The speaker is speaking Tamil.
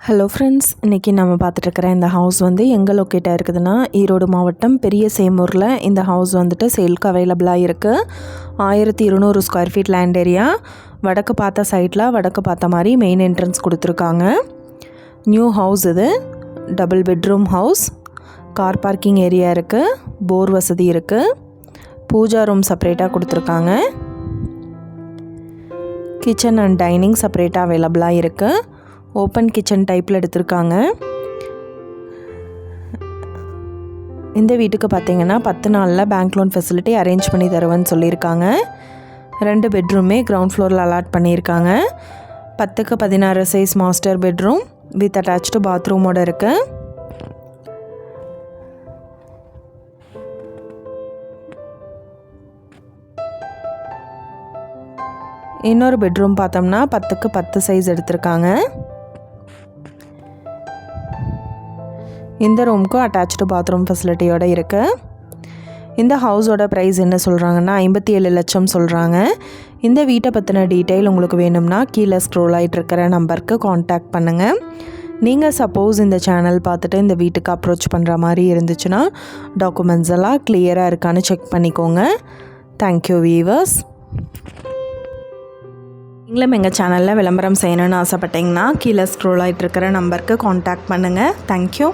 ஹலோ ஃப்ரெண்ட்ஸ், இன்றைக்கி நம்ம பார்த்துட்ருக்கிற இந்த ஹவுஸ் வந்து எங்கே லொக்கேட்டாக இருக்குதுன்னா ஈரோடு மாவட்டம் பெரிய சேமூரில் இந்த ஹவுஸ் வந்துட்டு சேல்க்கு அவைலபிளாக இருக்குது. 1200 ஸ்கொயர் ஃபீட் லேண்ட் ஏரியா. வடக்கு பார்த்த சைட்டில் வடக்கு பார்த்த மாதிரி மெயின் என்ட்ரன்ஸ் கொடுத்துருக்காங்க. நியூ ஹவுஸ் இது. Double bedroom house. Car parking area இருக்குது. போர் வசதி இருக்குது. பூஜா ரூம் செப்பரேட்டாக கொடுத்துருக்காங்க. கிச்சன் அண்ட் டைனிங் செப்பரேட்டாக அவைலபிளாக இருக்குது. ஓப்பன் கிச்சன் டைப்பில் எடுத்திருக்காங்க. இந்த வீட்டுக்கு பார்த்திங்கன்னா 10 நாளில் பேங்க் லோன் ஃபெசிலிட்டி அரேஞ்ச் பண்ணி தருவேன்னு சொல்லியிருக்காங்க. 2 பெட்ரூமே கிரவுண்ட் ஃப்ளோரில் அலாட் பண்ணியிருக்காங்க. 10க்கு 16 size master bedroom with attached பாத்ரூமோடு இருக்குது. இன்னொரு பெட்ரூம் பார்த்தோம்னா 10க்கு 10 சைஸ் எடுத்திருக்காங்க. இந்த ரூமுக்கும் அட்டாச்டு பாத்ரூம் ஃபெசிலிட்டியோடு இருக்குது. இந்த ஹவுஸோட ப்ரைஸ் என்ன சொல்கிறாங்கன்னா 57 லட்சம் சொல்கிறாங்க. இந்த வீட்டை பற்றின டீட்டெயில் உங்களுக்கு வேணும்னா கீழே ஸ்க்ரோல் ஆகிட்டு இருக்கிற நம்பருக்கு காண்டாக்ட் பண்ணுங்கள். நீங்கள் சப்போஸ் இந்த சேனல் பார்த்துட்டு இந்த வீட்டுக்கு அப்ரோச் பண்ணுற மாதிரி இருந்துச்சுன்னா டாக்குமெண்ட்ஸ் எல்லாம் கிளியராக இருக்கான்னு செக் பண்ணிக்கோங்க. Thank you viewers. நீங்களும் எங்கள் சேனலில் விளம்பரம் செய்யணும்னு ஆசைப்பட்டீங்கன்னா கீழே ஸ்க்ரோல் ஆகிட்டு இருக்கிற நம்பருக்கு காண்டாக்ட் பண்ணுங்கள். தேங்க்யூ.